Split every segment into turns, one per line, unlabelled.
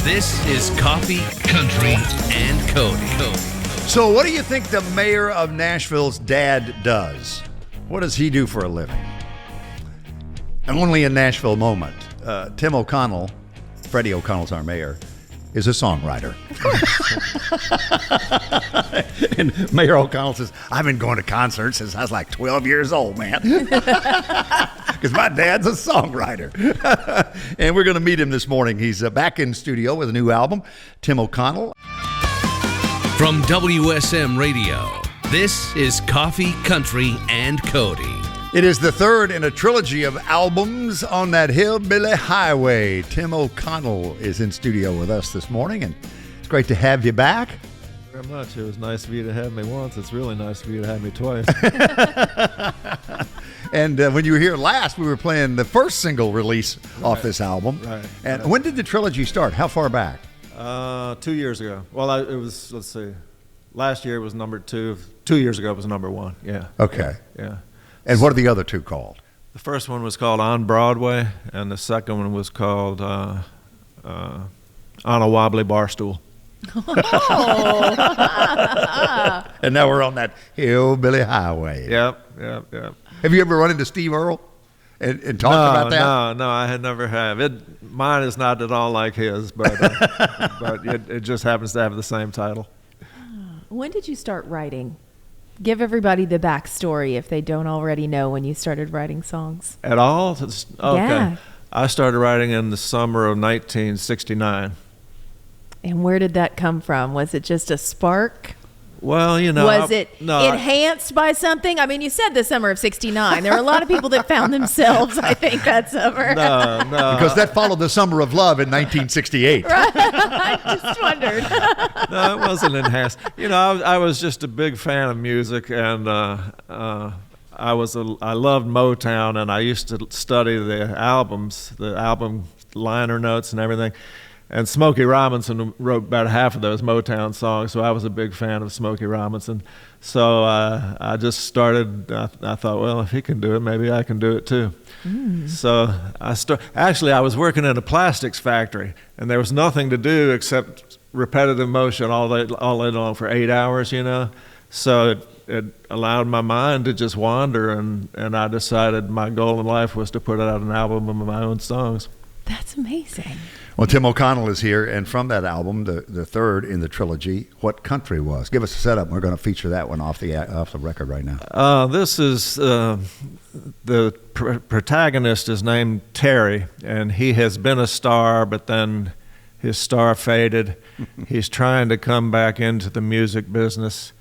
This is Coffee, Country, and Cody.
So what do you think the mayor of Nashville's dad does? What does he do for a living? Only a Nashville moment. Tim O'Connell, Freddie O'Connell's our mayor, is a songwriter. And Mayor O'Connell says, I've been going to concerts since I was like 12 years old, man. Because my dad's a songwriter. And we're going to meet him this morning. He's back in studio with a new album, Tim O'Connell.
From WSM Radio, this is Coffee, Country, and Cody.
It is the third in a trilogy of albums on that hillbilly highway. Tim O'Connell is in studio with us this morning, and it's great to have you back.
Very much. It was nice of you to have me once. It's really nice of you to have me twice.
And when you were here last, we were playing the first single release off this album.
Right.
And when did the trilogy start? How far back?
2 years ago. Well, it was, let's see, last year it was number 2. 2 years ago it was number 1. Yeah.
Okay.
Yeah.
And what are the other two called?
The first one was called On Broadway, and the second one was called On a Wobbly Bar Stool.
Oh. And now we're on that hillbilly highway.
Yep.
Have you ever run into Steve Earle and talked about that?
No, I had never have. Mine is not at all like his, but it just happens to have the same title.
When did you start writing? Give everybody the backstory if they don't already know when you started writing songs.
At all? Okay.
Yeah.
I started writing in the summer of 1969.
And where did that come from? Was it just a spark?
Well,
was it enhanced by something? I mean, you said the summer of 69. There were a lot of people that found themselves, I think, that summer.
No.
Because that followed the summer of love in 1968.
Right. I just wondered.
No, it wasn't enhanced. I was just a big fan of music, and I loved Motown, and I used to study the album liner notes and everything. And Smokey Robinson wrote about half of those Motown songs, so I was a big fan of Smokey Robinson. So I just started, I thought, well, if he can do it, maybe I can do it too. So actually, I was working in a plastics factory, and there was nothing to do except repetitive motion all day long for 8 hours, So it allowed my mind to just wander, and I decided my goal in life was to put out an album of my own songs.
That's amazing.
Well, Tim O'Connell is here, and from that album, the third in the trilogy, What Country Was. Give us a setup. We're going to feature that one off the record right now.
This is the protagonist is named Terry, and he has been a star, but then his star faded. He's trying to come back into the music business,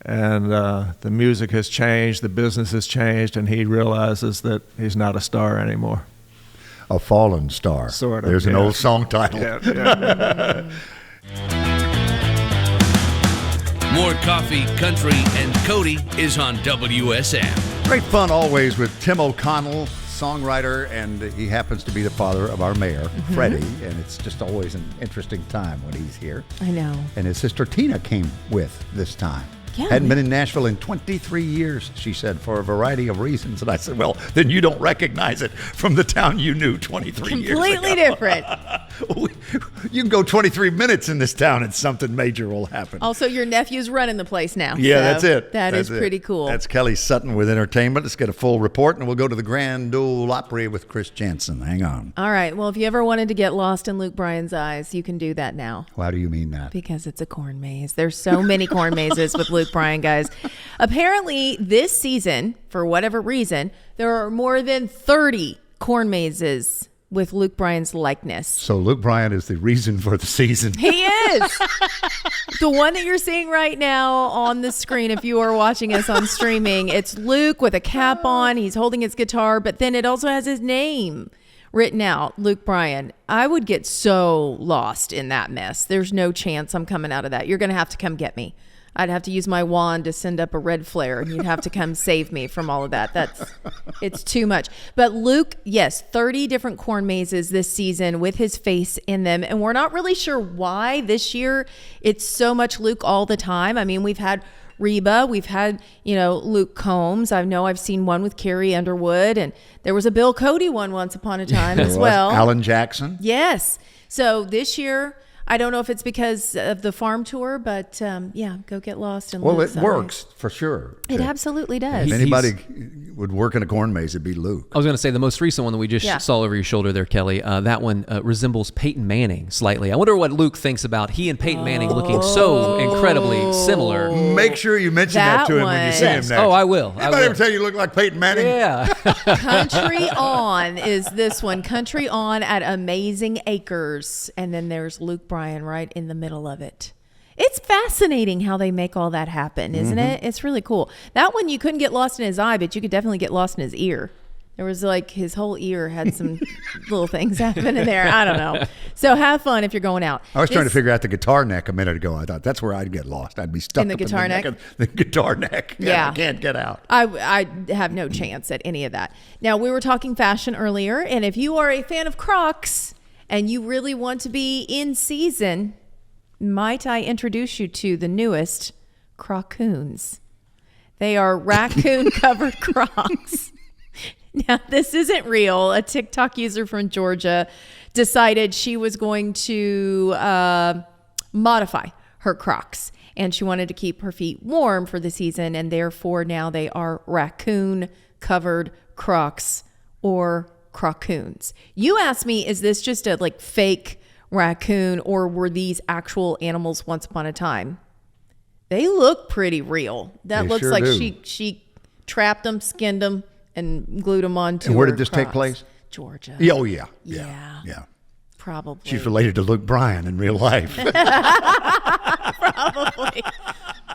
and the music has changed, the business has changed, and he realizes that he's not a star anymore.
A fallen star.
Sort of.
There's an old song title.
Yeah.
More Coffee, Country, and Cody is on WSM.
Great fun always with Tim O'Connell, songwriter, and he happens to be the father of our mayor, Freddie, and it's just always an interesting time when he's here.
I know.
And his sister Tina came with this time.
Yeah.
Hadn't been in Nashville in 23 years, she said, for a variety of reasons. And I said, well, then you don't recognize it from the town you knew 23 years ago.
Completely different.
You can go 23 minutes in this town and something major will happen.
Also, your nephew's running the place now.
Yeah,
so
that's it.
That's pretty cool.
That's Kelly Sutton with entertainment. Let's get a full report, and we'll go to the Grand Ole Opry with Chris Jansen. Hang on.
All right. Well, if you ever wanted to get lost in Luke Bryan's eyes, you can do that now.
How do you mean that?
Because it's a corn maze. There's so many corn mazes with Luke Bryan, guys. Apparently, this season, for whatever reason, there are more than 30 corn mazes with Luke Bryan's likeness.
So Luke Bryan is the reason for the season.
He is. The one that you're seeing right now on the screen, if you are watching us on streaming, it's Luke with a cap on. He's holding his guitar, but then it also has his name written out, Luke Bryan. I would get so lost in that mess. There's no chance I'm coming out of that. You're going to have to come get me. I'd have to use my wand to send up a red flare, and you'd have to come save me from all of that. It's too much. But Luke, yes, 30 different corn mazes this season with his face in them, and we're not really sure why this year it's so much Luke all the time. I mean, we've had Reba, we've had, Luke Combs. I know I've seen one with Carrie Underwood, and there was a Bill Cody one once upon a time as well.
Alan Jackson.
Yes. So this year, I don't know if it's because of the farm tour, but go get lost in
Well,
Luke's
it works for sure.
It absolutely does.
If anybody would work in a corn maze, it'd be Luke.
I was going to say the most recent one that we just saw over your shoulder there, Kelly. That one resembles Peyton Manning slightly. I wonder what Luke thinks about he and Peyton Manning looking so incredibly similar.
Make sure you mention that to him when you see him next.
Oh, I will.
Anybody ever tell you look like Peyton Manning?
Yeah.
Country On is this one. Country On at Amazing Acres. And then there's Luke Bryan right in the middle of it. It's fascinating how they make all that happen, isn't it? It's really cool. That one you couldn't get lost in his eye, but you could definitely get lost in his ear. There was like his whole ear had some little things happening there. I don't know. So have fun if you're going out.
I was trying to figure out the guitar neck a minute ago. I thought that's where I'd get lost. I'd be stuck
in the
up
guitar
in
neck.
The guitar neck.
Yeah.
I can't get out.
I have no chance at any of that. Now, we were talking fashion earlier, and if you are a fan of Crocs and you really want to be in season, might I introduce you to the newest Crocoons? They are raccoon-covered Crocs. Now, this isn't real. A TikTok user from Georgia decided she was going to modify her Crocs, and she wanted to keep her feet warm for the season, and therefore now they are raccoon-covered Crocs or Crocoons. You asked me, is this just a fake raccoon, or were these actual animals once upon a time? They look pretty real. That looks
sure
like
do.
she trapped them, skinned them, and glued them onto
And where
her
did this take
Crocs.
place?
Georgia.
Oh, yeah.
Yeah. Probably.
She's related to Luke Bryan in real life.
Probably.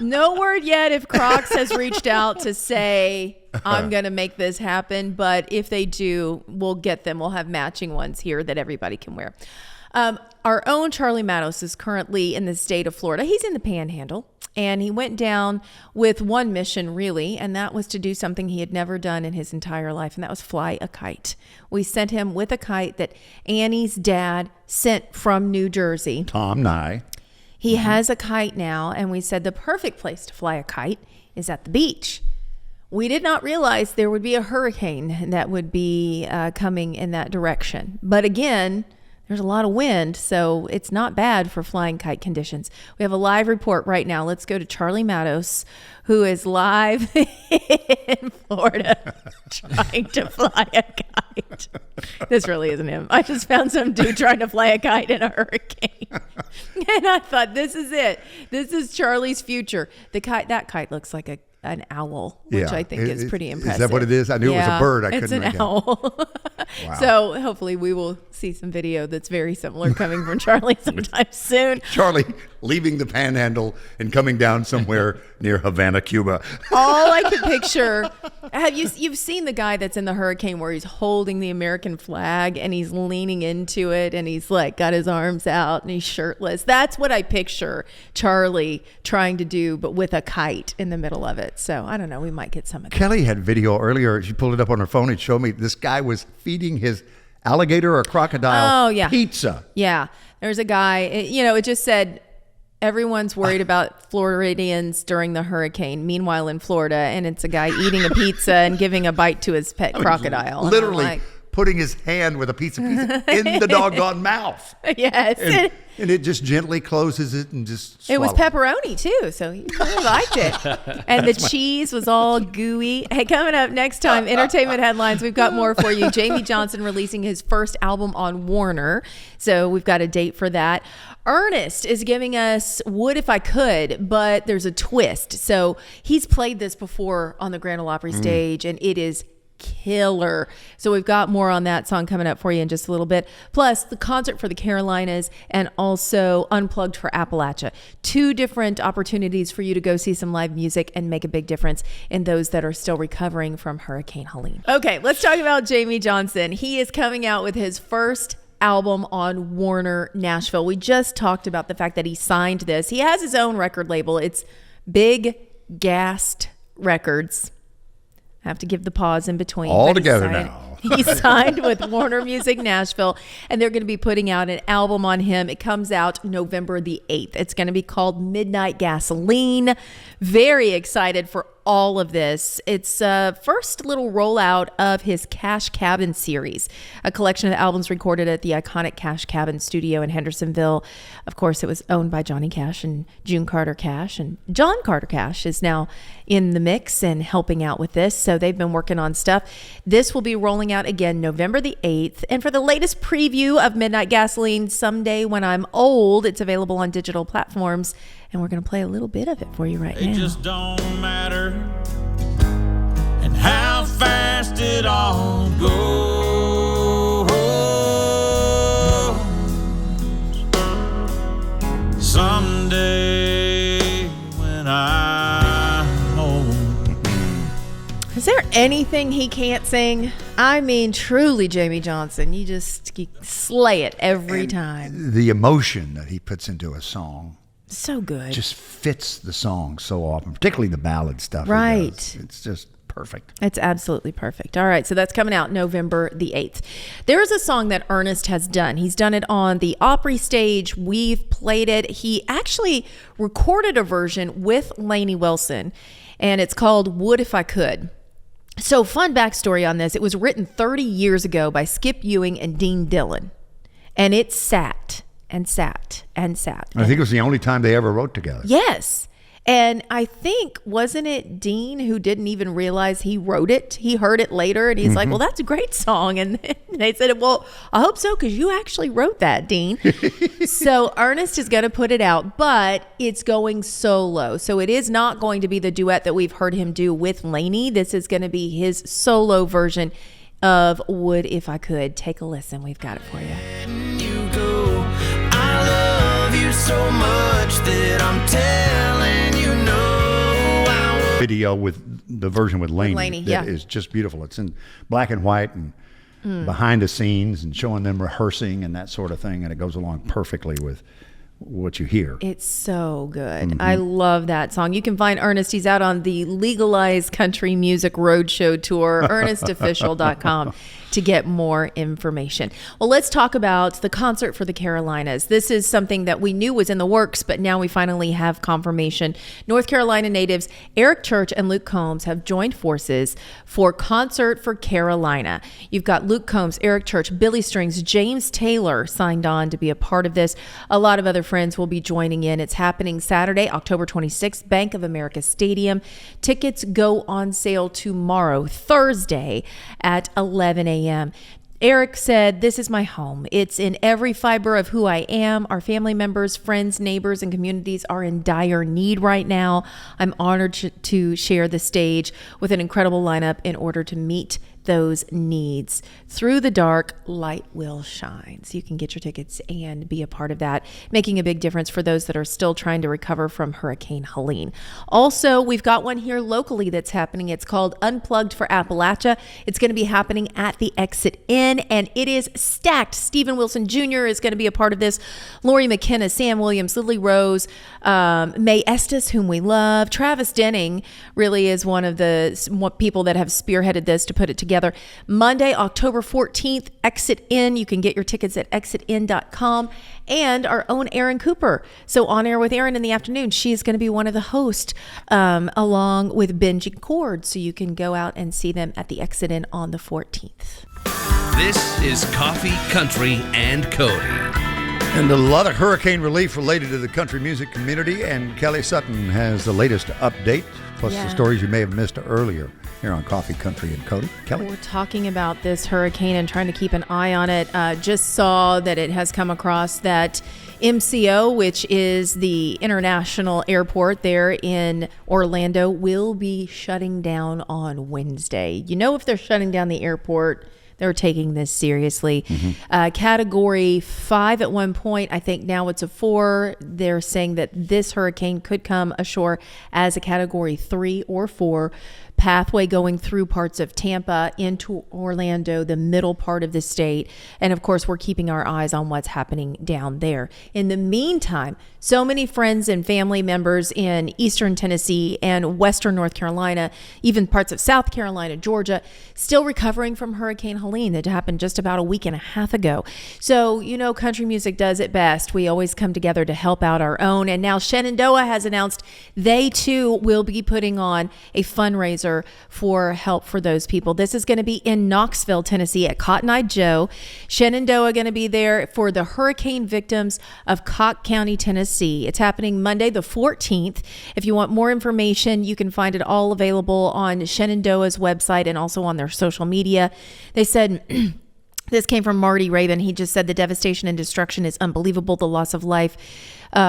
No word yet if Crocs has reached out to say, I'm going to make this happen. But if they do, we'll get them. We'll have matching ones here that everybody can wear. Our own Charlie Mattos is currently in the state of Florida. He's in the Panhandle, and he went down with one mission, really, and that was to do something he had never done in his entire life, and that was fly a kite. We sent him with a kite that Annie's dad sent from New Jersey.
Tom Nye.
He has a kite now, and we said the perfect place to fly a kite is at the beach. We did not realize there would be a hurricane that would be coming in that direction. But again, there's a lot of wind, so it's not bad for flying kite conditions. We have a live report right now. Let's go to Charlie Mattos, who is live in Florida trying to fly a kite. This really isn't him. I just found some dude trying to fly a kite in a hurricane. And I thought, this is it. This is Charlie's future. That kite looks like an owl, which I think is pretty impressive.
Is that what it is? I knew it was a bird.
It's an owl. Wow. So hopefully we will see some video that's very similar coming from Charlie sometime soon.
Charlie leaving the Panhandle and coming down somewhere near Havana, Cuba.
All I could picture, you've seen the guy that's in the hurricane where he's holding the American flag and he's leaning into it and he's got his arms out and he's shirtless. That's what I picture Charlie trying to do, but with a kite in the middle of it. So I don't know, we might get some of that.
Kelly had video earlier. She pulled it up on her phone and showed me this guy was feeding his alligator or crocodile pizza.
Yeah. There's a guy, it just said, everyone's worried about Floridians during the hurricane. Meanwhile, in Florida, and it's a guy eating a pizza and giving a bite to his pet crocodile.
Literally putting his hand with a piece of pizza in the doggone mouth.
Yes.
And it just gently closes it and just swallows.
It was pepperoni, too, so he really liked it. And the cheese was all gooey. Hey, coming up next time, entertainment headlines. We've got more for you. Jamie Johnson releasing his first album on Warner, so we've got a date for that. Ernest is giving us Would If I Could, but there's a twist. So he's played this before on the Grand Ole Opry stage, and it is killer. So we've got more on that song coming up for you in just a little bit. Plus the concert for the Carolinas and also Unplugged for Appalachia. 2 different opportunities for you to go see some live music and make a big difference in those that are still recovering from Hurricane Helene. Okay, let's talk about Jamie Johnson. He is coming out with his first album on Warner Nashville. We just talked about the fact that he signed this. He has his own record label. It's Big Gassed Records. I have to give the pause in between.
All together now.
He signed with Warner Music Nashville, and they're going to be putting out an album on him. It comes out November the 8th. It's going to be called Midnight Gasoline. Very excited for all of this. It's first little rollout of his Cash Cabin series, a collection of albums recorded at the iconic Cash Cabin studio in Hendersonville. Of course, it was owned by Johnny Cash and June Carter Cash, and John Carter Cash is now in the mix and helping out with this. So they've been working on stuff. This will be rolling out again November the 8th. And for the latest preview of Midnight Gasoline, Someday When I'm Old, it's available on digital platforms. And we're going to play a little bit of it for you right now.
It just don't matter and how fast it all goes. Someday when I'm old.
Is there anything he can't sing? I mean, truly, Jamie Johnson, you slay it every time.
The emotion that he puts into a song
so good.
Just fits the song so often, particularly the ballad stuff.
Right.
It's just perfect.
It's absolutely perfect. All right, so that's coming out November the 8th. There is a song that Ernest has done. He's done it on the Opry stage. We've played it. He actually recorded a version with Lainey Wilson, and it's called Would If I Could. So fun backstory on this. It was written 30 years ago by Skip Ewing and Dean Dillon, and it sat and sat and sat.
I think it was the only time they ever wrote together.
Yes. And I think, wasn't it Dean who didn't even realize he wrote it? He heard it later and he's like, well, that's a great song. And they said, well, I hope so, because you actually wrote that, Dean. So Ernest is going to put it out, but it's going solo. So it is not going to be the duet that we've heard him do with Lainey. This is going to be his solo version of Would If I Could. Take a listen. We've got it for you.
So much that I'm telling you no.
Video with the version with Lainey,
yeah,
is just beautiful. It's in black and white and behind the scenes and showing them rehearsing and that sort of thing, and it goes along perfectly with what you hear.
It's so good. I love that song. You can find Ernest. He's out on the Legalized Country Music Roadshow Tour, ernestofficial.com to get more information. Well, let's talk about the concert for the Carolinas. This is something that we knew was in the works, but now we finally have confirmation. North Carolina natives Eric Church and Luke Combs have joined forces for Concert for Carolina. You've got Luke Combs, Eric Church, Billy Strings, James Taylor signed on to be a part of this. A lot of other friends will be joining in. It's happening Saturday, October 26th, Bank of America Stadium. Tickets go on sale tomorrow, Thursday at 11 a.m. Eric said, "This is my home. It's in every fiber of who I am. Our family members, friends, neighbors, and communities are in dire need right now. I'm honored to share the stage with an incredible lineup in order to meet those needs. Through the dark, light will shine." So you can get your tickets and be a part of that, making a big difference for those that are still trying to recover from Hurricane Helene. Also, we've got one here locally that's happening. It's called Unplugged for Appalachia. It's going to be happening at the Exit Inn, and it is stacked. Stephen Wilson Jr. is going to be a part of this. Lori McKenna, Sam Williams, Lily Rose, Mae Estes, whom we love. Travis Denning really is one of the people that have spearheaded this to put it together. Monday, October 14th, Exit Inn. You can get your tickets at exitinn.com. And our own Erin Cooper. So On Air with Erin in the afternoon, she's going to be one of the hosts along with Benji Cord. So you can go out and see them at the Exit Inn on the 14th.
This is Coffee, Country, and Cody.
And a lot of hurricane relief related to the country music community, and Kelly Sutton has the latest update, plus the stories you may have missed earlier here on Coffee, Country, and Cody. Kelly?
We're talking about this hurricane and trying to keep an eye on it. Just saw that it has come across that MCO, which is the international airport there in Orlando, will be shutting down on Wednesday. You know, if they're shutting down the airport, they're taking this seriously. Category 5 at one point. I think now it's a 4. They're saying that this hurricane could come ashore as a category 3 or 4. pathway going through parts of Tampa into Orlando, the middle part of the state. And of course, we're keeping our eyes on what's happening down there. In the meantime, so many friends and family members in Eastern Tennessee and Western North Carolina, even parts of South Carolina, Georgia, still recovering from Hurricane Helene that happened just about a week and a half ago. So, you know, country music does it best. We always come together to help out our own. And now Shenandoah has announced they too will be putting on a fundraiser for help for those people. This is going to be in Knoxville, Tennessee at Cotton Eye Joe. Shenandoah going to be there for the hurricane victims of Cocke County, Tennessee. It's happening Monday the 14th. If you want more information, you can find it all available on Shenandoah's website and also on their social media. They said this came from Marty Raven. He just said the devastation and destruction is unbelievable. The loss of life,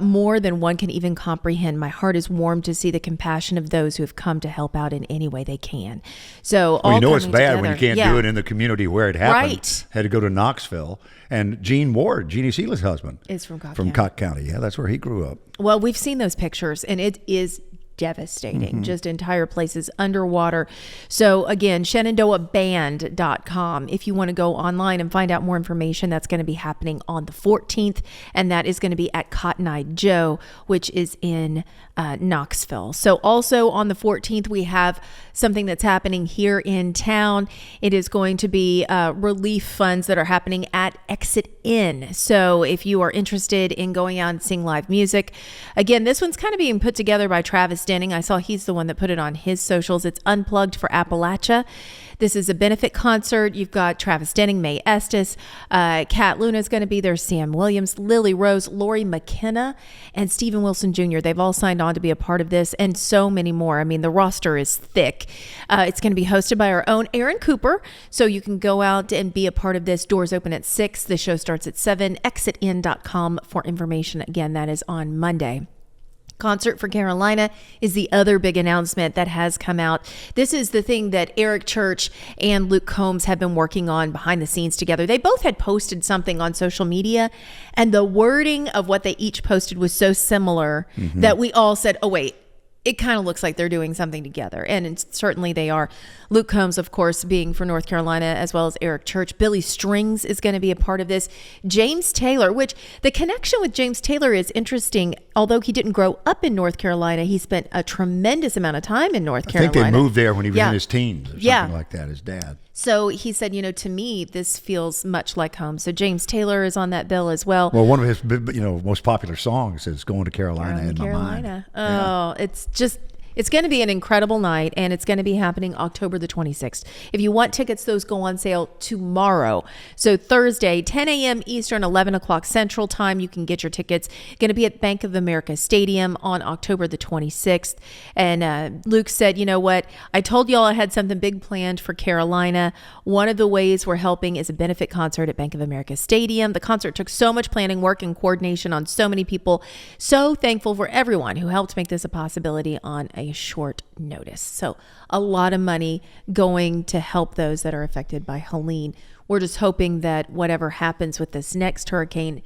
more than one can even comprehend. My heart is warmed to see the compassion of those who have come to help out in any way they can. So,
well,
all
you know it's
coming
bad
together.
when you can't do it in the community where it happened.
Right.
Had to go to Knoxville. And Gene Ward, Jeannie Seela's husband,
is from Cocke
County.
County.
County. Yeah, that's where he grew up.
Well, we've seen those pictures, and it is devastating. Just entire places underwater. So again, ShenandoahBand.com. If you want to go online and find out more information, that's going to be happening on the 14th, and that is going to be at Cotton Eye Joe, which is in Knoxville. So also on the 14th, we have something that's happening here in town. It is going to be relief funds that are happening at Exit Inn. So if you are interested in going out and seeing live music, again, this one's kind of being put together by Travis Denning. I saw he's the one that put it on his socials. It's Unplugged for Appalachia. This is a benefit concert. You've got Travis Denning, Mae Estes, Kat Luna's going to be there, Sam Williams, Lily Rose, Lori McKenna, and Stephen Wilson Jr. They've all signed on to be a part of this, and so many more. I mean, the roster is thick. It's going to be hosted by our own Aaron Cooper, so you can go out and be a part of this. Doors open at 6. The show starts at 7. ExitIn.com for information. Again, that is on Monday. Concert for Carolina is the other big announcement that has come out. This is the thing that Eric Church and Luke Combs have been working on behind the scenes together. They both had posted something on social media, and the wording of what they each posted was so similar that we all said, oh, wait, it kind of looks like they're doing something together. And certainly they are. Luke Combs, of course, being for North Carolina, as well as Eric Church. Billy Strings is going to be a part of this. James Taylor, which the connection with James Taylor is interesting. Although he didn't grow up in North Carolina, he spent a tremendous amount of time in North Carolina.
I think they moved there when he was in his teens or something like that, his dad.
So he said, you know, to me, this feels much like home. So James Taylor is on that bill as well.
Well, one of his, most popular songs is "Going to Carolina in My Mind."
Oh, it's going to be an incredible night, and it's going to be happening October the 26th. If you want tickets, those go on sale tomorrow. So Thursday, 10 a.m. Eastern, 11 o'clock Central Time, you can get your tickets. Going to be at Bank of America Stadium on October the 26th. And Luke said, you know what? I told y'all I had something big planned for Carolina. One of the ways we're helping is a benefit concert at Bank of America Stadium. The concert took so much planning, work, and coordination on so many people. So thankful for everyone who helped make this a possibility on a short notice. So a lot of money going to help those that are affected by Helene. We're just hoping that whatever happens with this next hurricane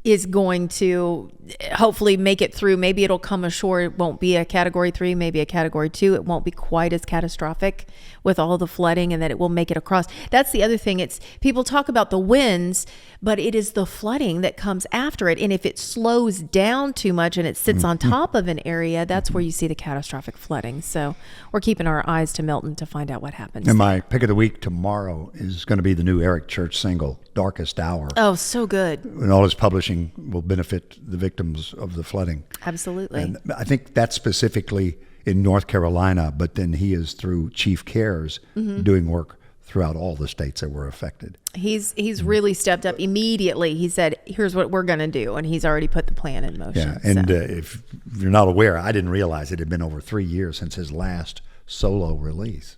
is going to hopefully make it through. Maybe it'll come ashore. It won't be a Category 3, maybe a Category 2. It won't be quite as catastrophic with all the flooding, and that it will make it across. That's the other thing. It's people talk about the winds, but it is the flooding that comes after it. And if it slows down too much and it sits on top of an area, that's where you see the catastrophic flooding. So we're keeping our eyes to Milton to find out what happens.
And my pick of the week tomorrow is going to be the new Eric Church single, "Darkest Hour."
Oh, so good.
And all his publishing will benefit the victims of the flooding.
Absolutely.
And I think that's specifically in North Carolina, but then he is through Chief Cares doing work throughout all the states that were affected.
He's really stepped up immediately. He said, here's what we're going to do. And he's already put the plan in motion.
Yeah, and if you're not aware, I didn't realize it had been over 3 years since his last solo release.